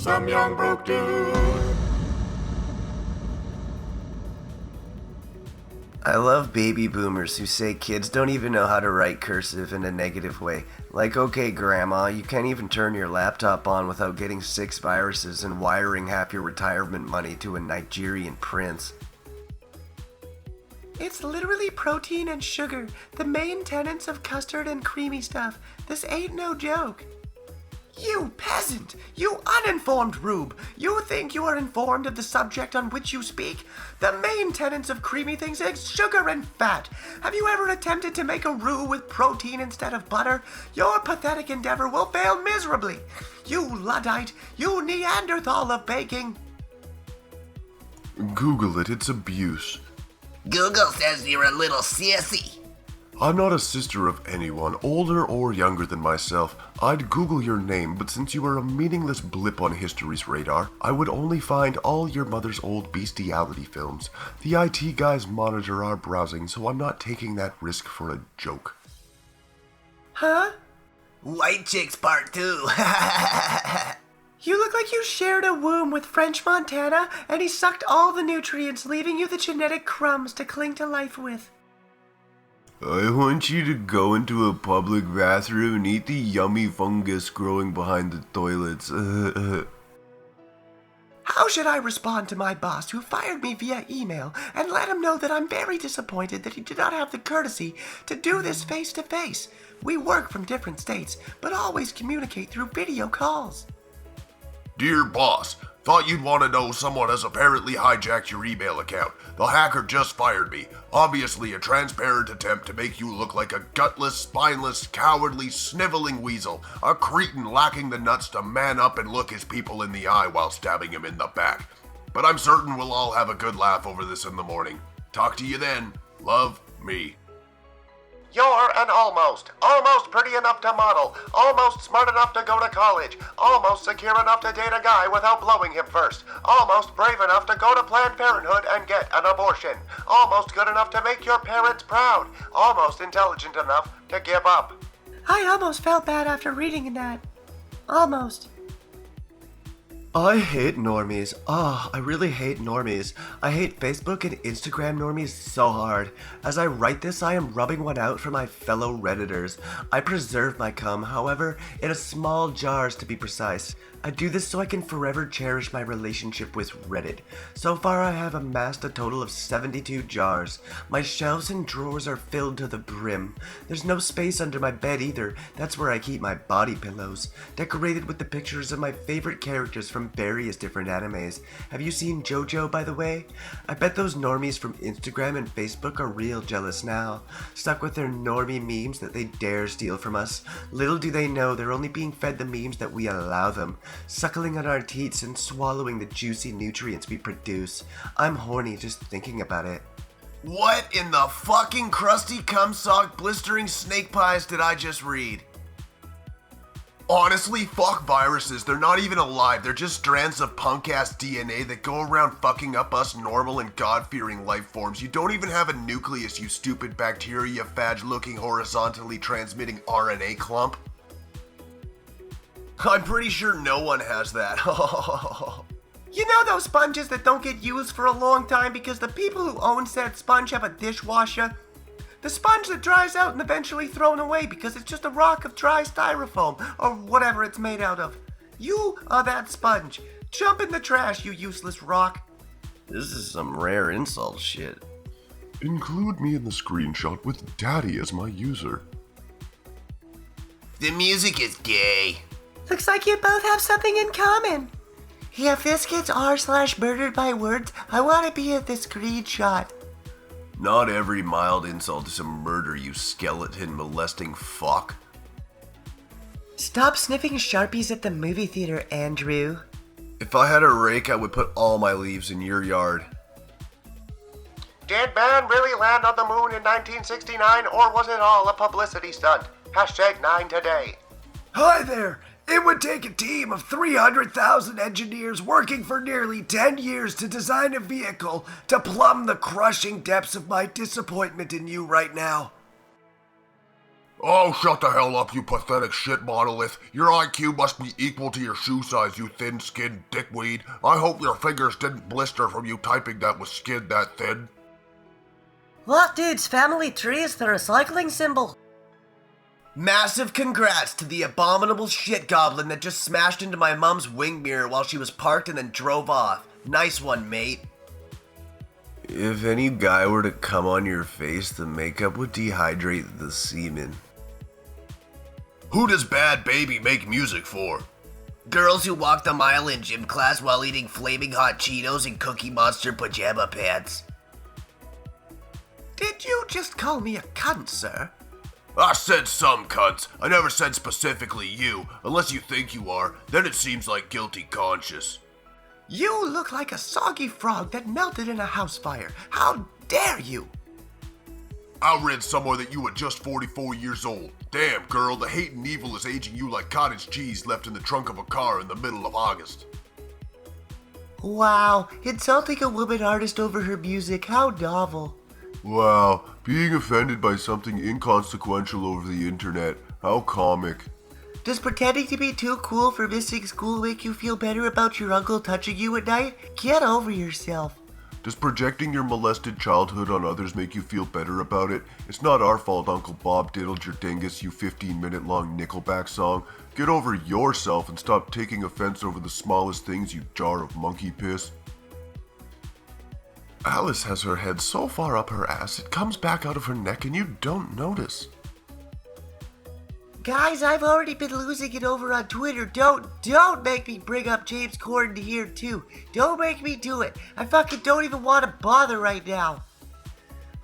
some young broke dude. I love baby boomers who say kids don't even know how to write cursive in a negative way. Like, okay, Grandma, you can't even turn your laptop on without getting 6 viruses and wiring half your retirement money to a Nigerian prince. It's literally protein and sugar, the main tenets of custard and creamy stuff. This ain't no joke. You peasant! You uninformed rube! You think you are informed of the subject on which you speak? The main tenets of creamy things is sugar and fat. Have you ever attempted to make a roux with protein instead of butter? Your pathetic endeavor will fail miserably. You Luddite! You Neanderthal of baking! Google it, it's abuse. Google says you're a little sissy. I'm not a sister of anyone, older or younger than myself. I'd Google your name, but since you are a meaningless blip on history's radar, I would only find all your mother's old bestiality films. The IT guys monitor our browsing, so I'm not taking that risk for a joke. Huh? White Chicks Part 2. You look like you shared a womb with French Montana, and he sucked all the nutrients, leaving you the genetic crumbs to cling to life with. I want you to go into a public bathroom and eat the yummy fungus growing behind the toilets. How should I respond to my boss who fired me via email and let him know that I'm very disappointed that he did not have the courtesy to do this face to face? We work from different states, but always communicate through video calls. Dear boss, thought you'd want to know someone has apparently hijacked your email account. The hacker just fired me. Obviously a transparent attempt to make you look like a gutless, spineless, cowardly, sniveling weasel. A cretin lacking the nuts to man up and look his people in the eye while stabbing him in the back. But I'm certain we'll all have a good laugh over this in the morning. Talk to you then. Love, me. You're an almost pretty enough to model, almost smart enough to go to college, almost secure enough to date a guy without blowing him first, almost brave enough to go to Planned Parenthood and get an abortion, almost good enough to make your parents proud, almost intelligent enough to give up. I almost felt bad after reading that. Almost. I hate normies. I really hate normies. I hate Facebook and Instagram normies so hard. As I write this, I am rubbing one out for my fellow Redditors. I preserve my cum, however, in a small jars to be precise. I do this so I can forever cherish my relationship with Reddit. So far I have amassed a total of 72 jars. My shelves and drawers are filled to the brim. There's no space under my bed either. That's where I keep my body pillows, decorated with the pictures of my favorite characters from various different animes. Have you seen JoJo, by the way? I bet those normies from Instagram and Facebook are real jealous now, stuck with their normie memes that they dare steal from us. Little do they know they're only being fed the memes that we allow them, suckling on our teats and swallowing the juicy nutrients we produce. I'm horny just thinking about it. What in the fucking crusty cum-sock blistering snake pies did I just read? Honestly, fuck viruses. They're not even alive. They're just strands of punk-ass DNA that go around fucking up us normal and God-fearing life forms. You don't even have a nucleus, you stupid bacteria phage-looking horizontally transmitting RNA clump. I'm pretty sure no one has that. You know those sponges that don't get used for a long time because the people who own said sponge have a dishwasher? The sponge that dries out and eventually thrown away because it's just a rock of dry styrofoam or whatever it's made out of. You are that sponge. Jump in the trash, you useless rock. This is some rare insult shit. Include me in the screenshot with Daddy as my user. The music is gay. Looks like you both have something in common. If this gets r/murdered by words, I want to be at the screenshot. Not every mild insult is a murder, you skeleton molesting fuck. Stop sniffing Sharpies at the movie theater, Andrew. If I had a rake, I would put all my leaves in your yard. Did man really land on the moon in 1969, or was it all a publicity stunt? #9 today. Hi there! It would take a team of 300,000 engineers working for nearly 10 years to design a vehicle to plumb the crushing depths of my disappointment in you right now. Oh, shut the hell up, you pathetic shit monolith. Your IQ must be equal to your shoe size, you thin-skinned dickweed. I hope your fingers didn't blister from you typing that with skin that thin. What dude's family tree is the recycling symbol? Massive congrats to the abominable shit goblin that just smashed into my mom's wing mirror while she was parked and then drove off. Nice one, mate. If any guy were to come on your face, the makeup would dehydrate the semen. Who does Bad Baby make music for? Girls who walk the mile in gym class while eating flaming hot Cheetos in Cookie Monster pajama pants. Did you just call me a cunt, sir? I said some cunts. I never said specifically you. Unless you think you are, then it seems like guilty conscience. You look like a soggy frog that melted in a house fire. How dare you? I read somewhere that you were just 44 years old. Damn, girl, the hate and evil is aging you like cottage cheese left in the trunk of a car in the middle of August. Wow, insulting a woman artist over her music, how novel. Wow, being offended by something inconsequential over the internet. How comic. Does pretending to be too cool for missing school make you feel better about your uncle touching you at night? Get over yourself. Does projecting your molested childhood on others make you feel better about it? It's not our fault Uncle Bob diddled your dingus, you 15-minute long Nickelback song. Get over yourself and stop taking offense over the smallest things, you jar of monkey piss. Alice has her head so far up her ass, it comes back out of her neck and you don't notice. Guys, I've already been losing it over on Twitter. Don't make me bring up James Corden here too. Don't make me do it. I fucking don't even want to bother right now.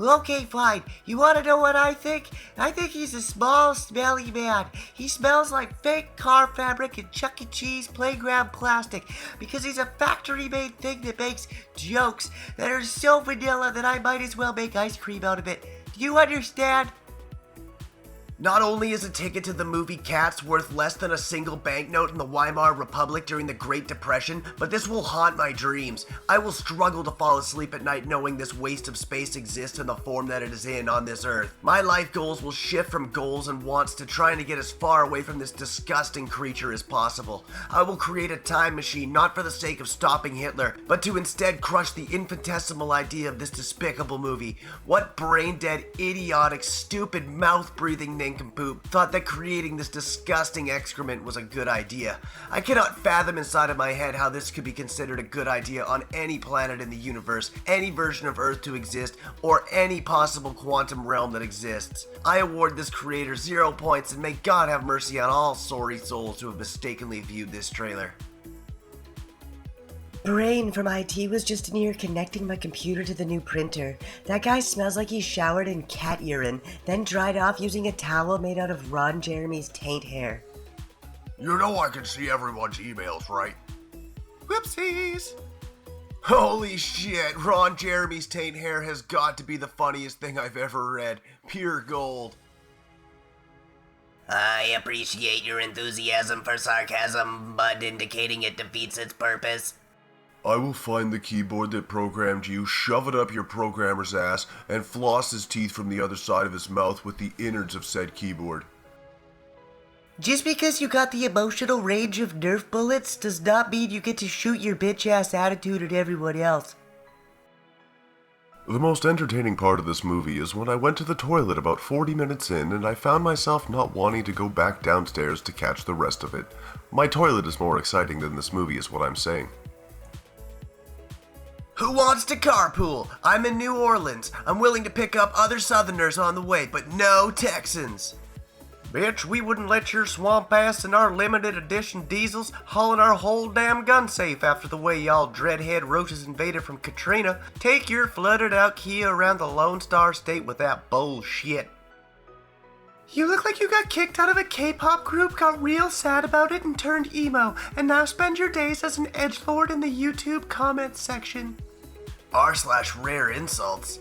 Okay, fine. You want to know what I think? I think he's a small, smelly man. He smells like fake car fabric and Chuck E. Cheese playground plastic because he's a factory-made thing that makes jokes that are so vanilla that I might as well make ice cream out of it. Do you understand? Not only is a ticket to the movie Cats worth less than a single banknote in the Weimar Republic during the Great Depression, but this will haunt my dreams. I will struggle to fall asleep at night knowing this waste of space exists in the form that it is in on this earth. My life goals will shift from goals and wants to trying to get as far away from this disgusting creature as possible. I will create a time machine not for the sake of stopping Hitler, but to instead crush the infinitesimal idea of this despicable movie. What brain-dead, idiotic, stupid, mouth-breathing nincompoop thought that creating this disgusting excrement was a good idea? I cannot fathom inside of my head how this could be considered a good idea on any planet in the universe, any version of Earth to exist, or any possible quantum realm that exists. I award this creator 0 points and may God have mercy on all sorry souls who have mistakenly viewed this trailer. Brain from IT was just in here connecting my computer to the new printer. That guy smells like he showered in cat urine, then dried off using a towel made out of Ron Jeremy's taint hair. You know I can see everyone's emails, right? Whoopsies. Holy shit, Ron Jeremy's taint hair has got to be the funniest thing I've ever read. Pure gold. I appreciate your enthusiasm for sarcasm, but indicating it defeats its purpose. I will find the keyboard that programmed you, shove it up your programmer's ass, and floss his teeth from the other side of his mouth with the innards of said keyboard. Just because you got the emotional range of Nerf bullets does not mean you get to shoot your bitch-ass attitude at everyone else. The most entertaining part of this movie is when I went to the toilet about 40 minutes in and I found myself not wanting to go back downstairs to catch the rest of it. My toilet is more exciting than this movie is what I'm saying. Who wants to carpool? I'm in New Orleans. I'm willing to pick up other Southerners on the way, but no Texans. Bitch, we wouldn't let your swamp ass in our limited edition diesels hauling our whole damn gun safe after the way y'all dreadhead roaches invaded from Katrina. Take your flooded out Kia around the Lone Star State with that bullshit. You look like you got kicked out of a K-pop group, got real sad about it, and turned emo, and now spend your days as an edgelord in the YouTube comments section. r/RareInsults.